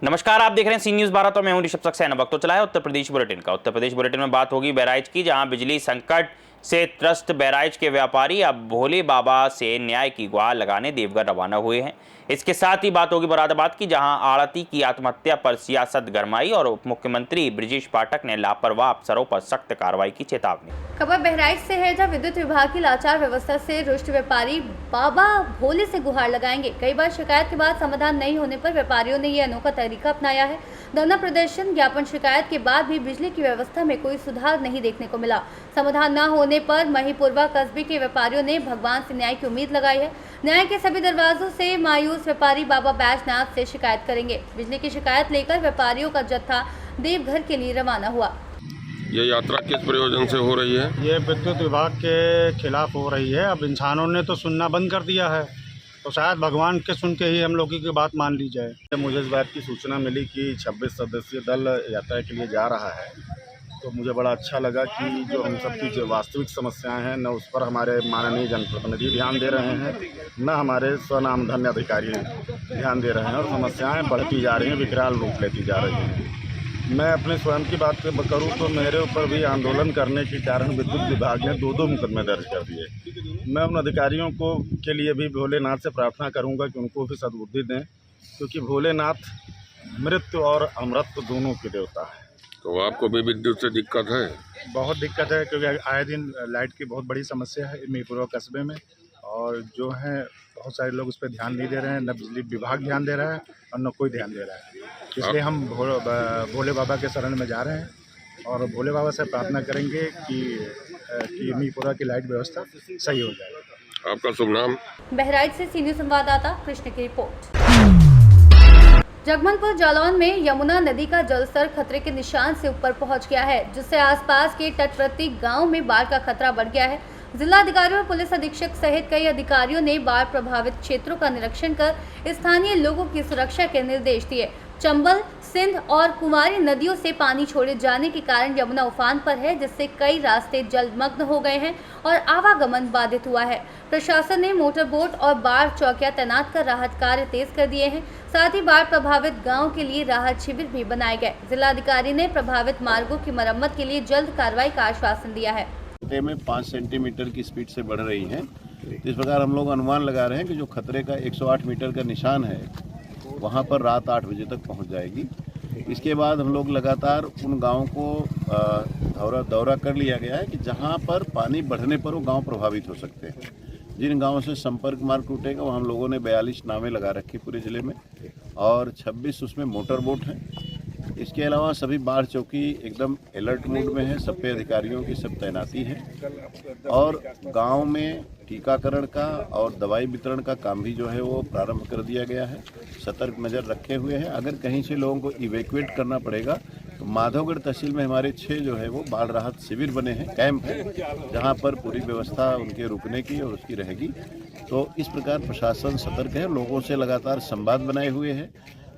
नमस्कार, आप देख रहे हैं सी न्यूज़ भारत और मैं हूं ऋषभ सक्सेना। वक्त तो चला है उत्तर प्रदेश बुलेटिन का। उत्तर प्रदेश बुलेटिन में बात होगी बहराइच की, जहां बिजली संकट से त्रस्त बहराइच के व्यापारी अब भोले बाबा से न्याय की गुहार लगाने देवघर रवाना हुए हैं। इसके साथ ही बात होगी मुरादाबाद की, जहां आड़ती की आत्महत्या पर सियासत गरमाई और उप मुख्यमंत्री ब्रजेश पाठक ने लापरवाह अफसरों पर सख्त कार्रवाई की चेतावनी। खबर बहराइच से है, जहां विद्युत विभाग की लाचार व्यवस्था से रुष्ट व्यापारी बाबा भोले से गुहार लगाएंगे। कई बार शिकायत के बाद समाधान नहीं होने पर व्यापारियों ने यह अनोखा तरीका अपनाया है। धरना प्रदर्शन, ज्ञापन, शिकायत के बाद भी बिजली की व्यवस्था में कोई सुधार नहीं देखने को मिला। समाधान न होने पर महीपुरवा कस्बे के व्यापारियों ने भगवान से न्याय की उम्मीद लगाई है। न्याय के सभी दरवाजों से मायूस व्यापारी बाबा बैजनाथ से शिकायत करेंगे। बिजली की शिकायत लेकर व्यापारियों का जत्था देवघर के लिए रवाना हुआ। ये यात्रा किस प्रयोजन से हो रही है? ये विद्युत विभाग के खिलाफ हो रही है। अब इंसानों ने तो सुनना बंद कर दिया है, तो शायद भगवान के सुन के ही हम लोगों की बात मान ली जाए। मुझे इस बात की सूचना मिली कि 26 सदस्यीय दल यात्रा के लिए जा रहा है, तो मुझे बड़ा अच्छा लगा कि जो हम सबकी जो वास्तविक समस्याएं हैं न उस पर हमारे माननीय जनप्रतिनिधि ध्यान दे रहे हैं, न हमारे स्वनामधन्य अधिकारी ध्यान दे रहे हैं, और समस्याएं बढ़ती जा रही हैं, विकराल रूप लेती जा रही हैं। मैं अपने स्वयं की बात करूं तो मेरे ऊपर भी आंदोलन करने के कारण विद्युत विभाग ने 2 मुकदमे दर्ज कर दिए। मैं उन अधिकारियों को के लिए भी भोलेनाथ से प्रार्थना करूंगा कि उनको भी सद्बुद्धि दें, क्योंकि भोलेनाथ मृत्यु और अमृत दोनों के देवता है। तो आपको भी विद्युत से दिक्कत है? बहुत दिक्कत है, क्योंकि आए दिन लाइट की बहुत बड़ी समस्या है महीपुरवा कस्बे में, और जो है बहुत सारे लोग उस पर ध्यान नहीं दे रहे हैं। न बिजली विभाग ध्यान दे रहा है और न कोई ध्यान दे रहा है। इसलिए हम भोले बाबा के शरण में जा रहे हैं और भोले बाबा से प्रार्थना करेंगे कि महीपुरा की लाइट व्यवस्था सही हो जाए। आपका शुभ नाम? बहराइच से सीनियर संवाददाता कृष्ण की रिपोर्ट। जगमलपुर जालौन में यमुना नदी का जलस्तर खतरे के निशान से ऊपर पहुंच गया है, जिससे आसपास के तटवर्ती गांव में बाढ़ का खतरा बढ़ गया है। जिलाधिकारी और पुलिस अधीक्षक सहित कई अधिकारियों ने बाढ़ प्रभावित क्षेत्रों का निरीक्षण कर स्थानीय लोगों की सुरक्षा के निर्देश दिए। चंबल, सिंध और कुमारी नदियों से पानी छोड़े जाने के कारण यमुना उफान पर है, जिससे कई रास्ते जलमग्न हो गए हैं और आवागमन बाधित हुआ है। प्रशासन ने मोटर बोट और बाढ़ चौकियां तैनात कर राहत कार्य तेज कर दिए हैं। साथ ही बाढ़ प्रभावित गाँव के लिए राहत शिविर भी बनाए गए। जिलाधिकारी ने प्रभावित मार्गों की मरम्मत के लिए जल्द कार्रवाई का आश्वासन दिया है। में 5 सेंटीमीटर की स्पीड से बढ़ रही है। इस प्रकार हम लोग अनुमान लगा रहे हैं कि जो खतरे का 108 मीटर का निशान है, वहां पर रात 8 बजे तक पहुंच जाएगी। इसके बाद हम लोग लगातार उन गांवों को दौरा कर लिया गया है कि जहां पर पानी बढ़ने पर वो गांव प्रभावित हो सकते हैं। जिन गांवों से संपर्क मार्ग टूटेगा वहाँ हम लोगों ने 42 नावें लगा रखी पूरे ज़िले में, और 26 उसमें मोटर बोट हैं। इसके अलावा सभी बाढ़ चौकी एकदम अलर्ट मोड में है, सब पे अधिकारियों की सब तैनाती है, और गांव में टीकाकरण का और दवाई वितरण का काम भी जो है वो प्रारंभ कर दिया गया है। सतर्क नज़र रखे हुए हैं। अगर कहीं से लोगों को इवैक्यूएट करना पड़ेगा तो माधवगढ़ तहसील में हमारे 6 जो है वो बाढ़ राहत शिविर बने हैं, कैंप है, जहाँ पर पूरी व्यवस्था उनके रुकने की और उसकी रहेगी। तो इस प्रकार प्रशासन सतर्क है, लोगों से लगातार संवाद बनाए हुए है,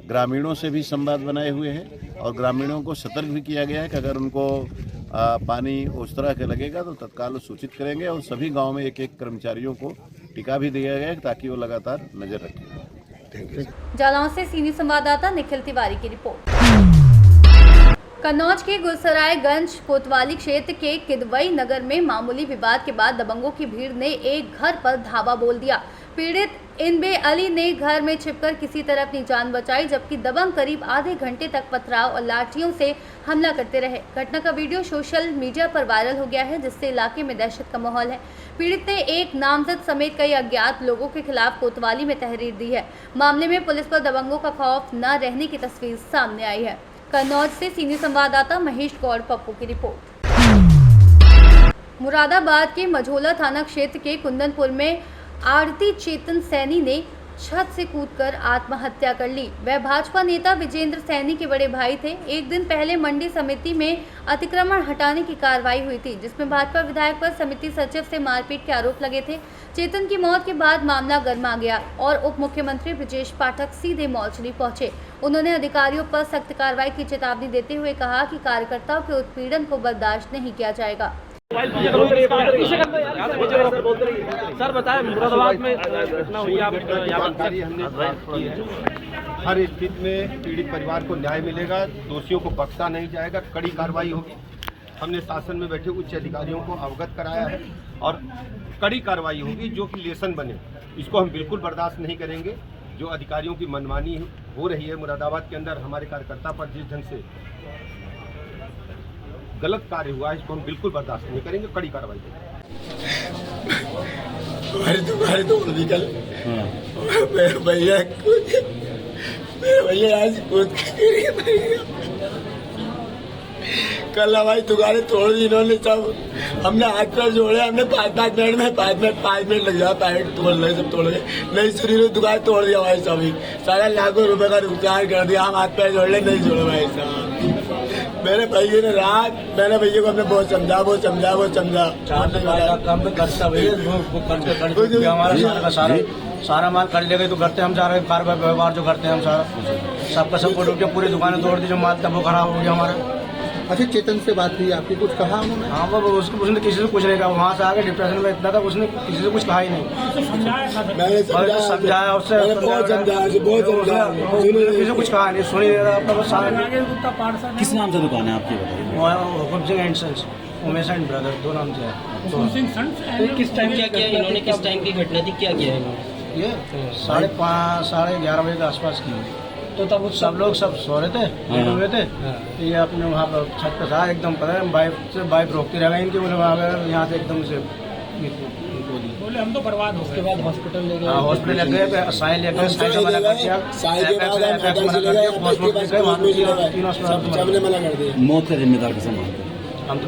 ग्रामीणों से भी संवाद बनाए हुए हैं, और ग्रामीणों को सतर्क भी किया गया है कि अगर उनको पानी उस तरह के लगेगा तो तत्काल सूचित करेंगे, और सभी गांव में एक कर्मचारियों को टीका भी दिया गया है ताकि वो लगातार नजर रखें। जालौन से सीनियर संवाददाता निखिल तिवारी की रिपोर्ट। कन्नौज के गुलसरायगंज कोतवाली क्षेत्र के किदवई नगर में मामूली विवाद के बाद दबंगों की भीड़ ने एक घर पर धावा बोल दिया। पीड़ित इनबे अली ने घर में छिपकर किसी तरह अपनी जान बचाई, जबकि दबंग करीब आधे घंटे तक पथराव और लाठियों से हमला करते रहे। घटना का वीडियो सोशल मीडिया पर वायरल हो गया है, जिससे इलाके में दहशत का माहौल है। पीड़ित ने एक नामजद समेत कई अज्ञात लोगों के खिलाफ कोतवाली में तहरीर दी है। मामले में पुलिस पर दबंगों का खौफ न रहने की तस्वीर सामने आई है। कन्नौज से सीनियर संवाददाता महेश गौड़ पप्पू की रिपोर्ट। मुरादाबाद के मझोला थाना क्षेत्र के कुंदनपुर में आरती चेतन सैनी ने छत से कूदकर आत्महत्या कर ली। वह भाजपा नेता विजेंद्र सैनी के बड़े भाई थे। एक दिन पहले मंडी समिति में अतिक्रमण हटाने की कार्रवाई हुई थी, जिसमें भाजपा विधायक पर समिति सचिव से मारपीट के आरोप लगे थे। चेतन की मौत के बाद मामला गर्मा गया और उप मुख्यमंत्री ब्रजेश पाठक सीधे मौलचली पहुंचे। उन्होंने अधिकारियों पर सख्त कार्रवाई की चेतावनी देते हुए कहा कि कार्यकर्ताओं के उत्पीड़न को बर्दाश्त नहीं किया जाएगा। सर बताएं, मुरादाबाद में घटना हुई, आप जानकारी हमने हर स्थिति में पीड़ित परिवार को न्याय मिलेगा, दोषियों को बख्शा नहीं जाएगा, कड़ी कार्रवाई होगी। हमने शासन में बैठे उच्च अधिकारियों को अवगत कराया है और कड़ी कार्रवाई होगी जो कि लेसन बने। इसको हम बिल्कुल बर्दाश्त नहीं करेंगे। जो अधिकारियों की मनमानी हो रही है मुरादाबाद के अंदर, हमारे कार्यकर्ता पर जिस ढंग से गलत कार्य हुआ है, इसको हम बिल्कुल बर्दाश्त नहीं करेंगे, कड़ी कार्रवाई करेंगे। तुम्हारे तो निकल मेरे भैया आज कूद कल हमारी दुकानें तोड़ दी इन्होंने सब। हमने हाथ पैर जोड़े, हमने 5 मिनट लग गया, पैकेट तोड़ रहे सब तोड़ गए। नहीं सुनी तो दुकान तोड़ दिया भाई सभी, सारा लाखों रुपए का नुकसान कर दिया। हम हाथ पैर जोड़ ले, नहीं जोड़े भाई साहब। मेरे भैया ने रात, मेरे भैया को हमने बहुत समझा काम तो करता भैया हमारा सारा माल कर ले गए तो करते हम सारा कारोबार व्यवहार जो करते हैं हम सारा सबका सब फोटो के पूरी दुकानें तोड़ दी, जो माल था वो खराब हो गया हमारा। अच्छा, चेतन से बात हुई आपकी, कुछ कहा उन्होंने? हाँ, वो उसने किसी से कुछ नहीं कहा, वहाँ से आके डिप्रेशन में इतना था, उसने किसी से कुछ कहा ही नहीं। मैंने समझाया उससे, बहुत समझाया, किसी से कुछ कहा नहीं, सुनी नहीं रहा अपना सारा। किस नाम से दुकान है आपकी बताइए? Hukum Singh and sons, Umesh and brother, दो नाम से है। किस टाइम क्या किया इन्होंने, किस टाइम की घटना थी, क्या किया इन्होंने? ये 5:30 साढ़े 11 बजे के आसपास की। तो तब सब लोग सब सो रहे थे, लेटे हुए थे। ये अपने वहाँ पर छत पर था, एकदम पता है बाइक रोकती रह गई इनकी, बोले वहाँ यहाँ से एकदम से बोले हम तो बर्बाद हो गए। उसके बाद हॉस्पिटल ले गए, हॉस्पिटल ले गए, साई ले गए, साई से मना कर दिया, मौत का जिम्मेदार कैसे मानते हैं? हम तो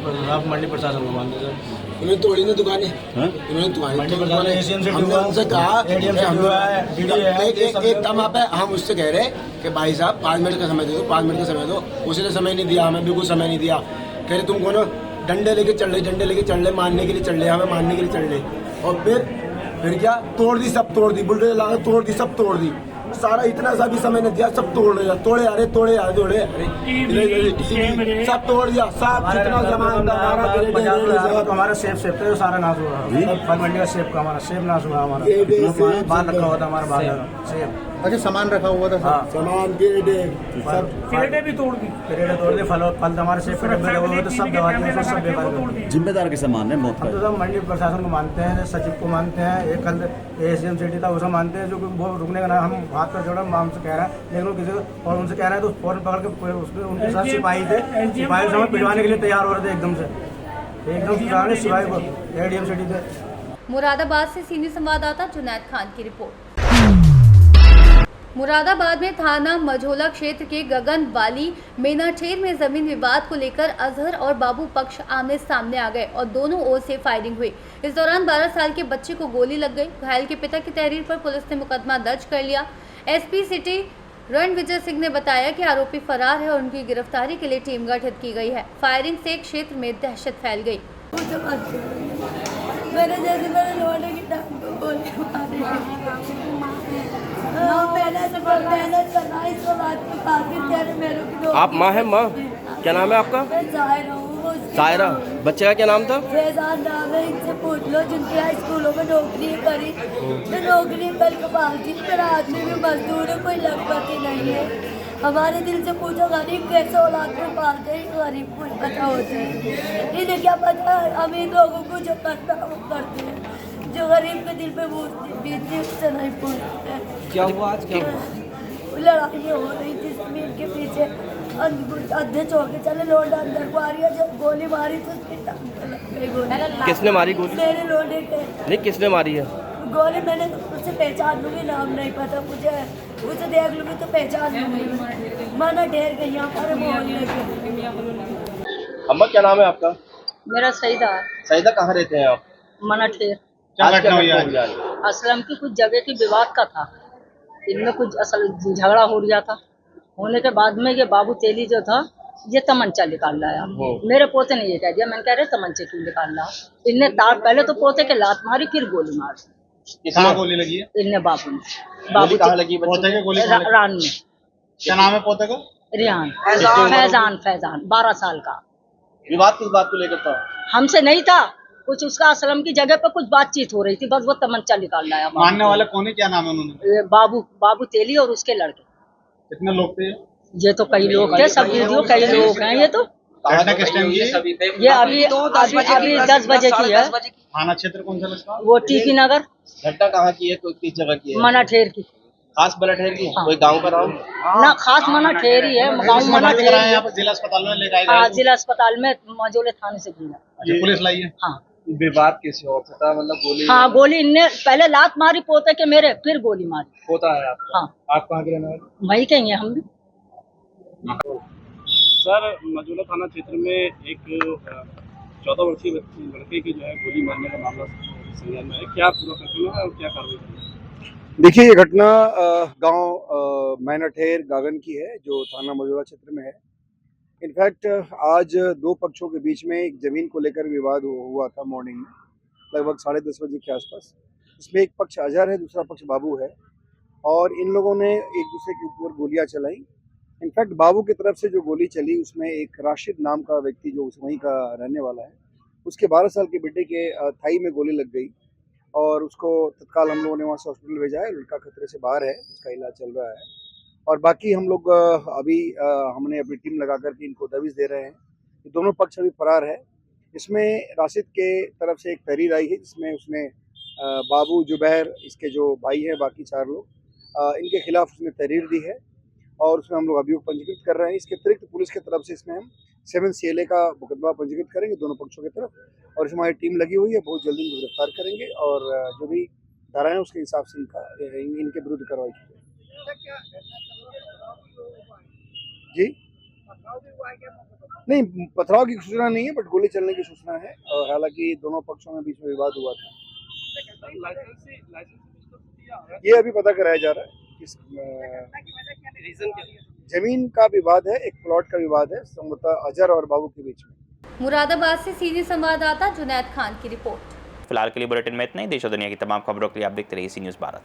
मंडी प्रशासन को मानते थे। उन्होंने तोड़ी ना दुकानें, उन्होंने हमने उनसे कहा, एक दम आप हम उससे कह रहे कि भाई साहब 5 मिनट का समय दे दो, 5 मिनट का समय दो। उसने समय नहीं दिया, हमें बिल्कुल समय नहीं दिया। कह रहे तुम कौन डंडे लेके चल रहे, मारने के लिए चल रहे, हमें मारने के लिए चल रहे। और फिर क्या तोड़ दी, सब तोड़ दी, बुलडोजर ला तोड़ दी, सब तोड़ दी सारा। इतना सा भी समय नहीं दिया, सब तोड़े आ रहे, सब तोड़ दिया, सब जितना सामान था हमारा सेफ थे सारा नाश हुआ। फल मंडी का सेफ का हमारा सेफ नाश हुआ, हमारा बाल रखा हुआ था, हमारा बाल सेफ। अच्छा, सामान रखा हुआ था, सामान क्रेटें भी तोड़ दी, फल हमारे सेफ लगे हुए थे, सब दवा सब बेकार। जिम्मेदार कैसे मान रहे हैं मौत का? तो सब मंडी प्रशासन को मानते हैं, सचिव को मानते हैं, एक कल ACM सिटी था उसे मानते हैं, जो कि वो रुकने का ना, हम हाथ पर जोड़ा हमसे कह रहा है, लेकिन वो किसी को और उनसे कह रहा है तो फौरन पकड़ के उसके उनके साथ सिपाही थे, सिपाही से हमें पिटवाने के लिए तैयार हो रहे थे एकदम से सिपाही को ADM सिटी थे। मुरादाबाद से सीनियर संवाददाता जुनैद खान की रिपोर्ट। मुरादाबाद में थाना मझोला क्षेत्र के गगनवाली मेनाठेर में जमीन विवाद को लेकर अजहर और बाबू पक्ष आमने सामने आ गए और दोनों ओर से फायरिंग हुई। इस दौरान 12 साल के बच्चे को गोली लग गई। घायल के पिता की तहरीर पर पुलिस ने मुकदमा दर्ज कर लिया। SP सिटी रणविजय सिंह ने बताया कि आरोपी फरार है और उनकी गिरफ्तारी के लिए टीम गठित की गई है। फायरिंग से क्षेत्र में दहशत फैल गई। आप माँ है? माँ क्या नाम है आपका? सायरा। बच्चे का क्या नाम था? फैजान नाम है, इनसे पूछ लो, जिनके यहाँ स्कूलों में नौकरी करी तो नौकरी कल कपाल थी, मेरा आदमी भी मजदूर है, कोई लगभग नहीं है। हमारे दिल से पूछो गरीब कैसे औलाद को पालते हैं, गरीब को पता होता है, इन्हें क्या पता है। अमीर लोगों को जो करता है वो करते हैं, जो गरीब के दिल पे बीतती उससे नहीं पूछते। क्या हुआ आज? क्या हुआ? लड़ाई हो रही थी जमीन के पीछे, अध्यक्ष होके चले, लोडा अंदर को आ रही है, जब गोली मारी तो किसने मारी गोली? मेरे लोडे के। नहीं, किसने मारी है गोली? मैंने उससे पहचान लूंगी, नाम नहीं पता मुझे, उसे देख लूंगी तो पहचान लूंगी। माना ढेर गई यहाँ पर मोहल्ले के। अम्मा क्या नाम है आपका? मेरा सईदा। सईदा कहाँ रहते हैं आप? मनाठेर। क्या घटना हुई आज? असलम की कुछ जगह की विवाद का था, इनमें कुछ असल झगड़ा हो रहा था। होने के बाद में ये बाबू तेली जो था ये तमंचा निकाल लाया। मेरे पोते ने ये कह दिया, मैंने कह रहे तमंचे क्यों निकाल रहा? इनने तार पहले तो पोते के लात मारी, फिर गोली मार। किसने गोली लगी है? इनने बाबू ने। बाबू कहाँ लगी? पोते के गोली रान में। क्या नाम है पोते का? रियान। फैजान 12 साल का। विवाद किस बात को लेकर था? हमसे नहीं था कुछ, उसका असलम की जगह पे कुछ बातचीत हो रही थी, बस वो तमंचा निकाल लाया। मानने वाले कौन है, क्या नाम है उन्होंने? बाबू तेली और उसके लड़के। कितने लोग थे? ये तो कई लोग थे, सब वीडियो कई लोग हैं। ये तो घटना किस टाइम की? ये अभी 10 बजे की है। थाना क्षेत्र कौन सा लगता? वो टीपी नगर। घटना कहाँ की है, किस जगह की है? मना ठेर की। खास बला ठेर की? कोई गांव का नाम? ना खास मना ठेर ही है, गाँव मना ठेर। यहाँ पर जिला अस्पताल में ले गए? हाँ, जिला अस्पताल में मजोले थाने से भेजा। अच्छा, पुलिस लाई है? हाँ। विवाद कैसे हो पता, मतलब गोली? हाँ, गोली इनने पहले लात मारी पोते के मेरे, फिर गोली मारी। पोता है आपका? हाँ। आप कहाँ के रहने वाले? वही कहीं है हम भी। सर, मजूला थाना क्षेत्र में एक 14 वर्षीय लड़के की जो है गोली मारने का मामला संज्ञान में है। क्या पूरा प्रकरण है और क्या कार्रवाई की? देखिए, ये घटना गांव मैनाठेर गागन की है, जो थाना मजूला क्षेत्र में है। इनफैक्ट आज दो पक्षों के बीच में एक ज़मीन को लेकर विवाद हुआ था मॉर्निंग में, लगभग 10:30 बजे के आसपास। इसमें एक पक्ष अजहर है, दूसरा पक्ष बाबू है, और इन लोगों ने एक दूसरे के ऊपर गोलियां चलाई। इनफैक्ट बाबू की तरफ से जो गोली चली उसमें एक राशिद नाम का व्यक्ति, जो वहीं का रहने वाला है, उसके 12 साल के बेटे के थाई में गोली लग गई और उसको तत्काल हम लोगों ने वहाँ से हॉस्पिटल भेजा है। लड़का खतरे से बाहर है, उसका इलाज चल रहा है। और बाकी हम लोग अभी हमने अपनी टीम लगा करके इनको दबिश दे रहे हैं। ये दोनों पक्ष अभी फरार है। इसमें राशिद के तरफ से एक तहरीर आई है जिसमें उसने बाबू, जुबैर, इसके जो भाई हैं, बाकी 4 लोग, इनके खिलाफ उसने तहरीर दी है और उसमें हम लोग अभियोग पंजीकृत कर रहे हैं। इसके अतिरिक्त पुलिस की तरफ से इसमें हम 7 CLA का मुकदमा पंजीकृत करेंगे दोनों पक्षों की तरफ, और इसमें हमारी टीम लगी हुई है। बहुत जल्दी इनको गिरफ्तार करेंगे और जो भी धाराएं उसके हिसाब से इनके विरुद्ध कार्रवाई की जाएगी। जी नहीं, पथराव की सूचना नहीं है, बट गोली चलने की सूचना है। और हालांकि दोनों पक्षों में बीच में विवाद हुआ था, ये अभी पता कराया जा रहा है। जमीन का विवाद है, एक प्लॉट का विवाद है, संभवतः अजहर और बाबू के बीच में। मुरादाबाद से सीनियर संवाददाता जुनैद खान की रिपोर्ट। फिलहाल के लिए बुलेटिन में इतना ही। देश और दुनिया की तमाम खबरों के लिए आप देखते रहिए सी न्यूज़ भारत।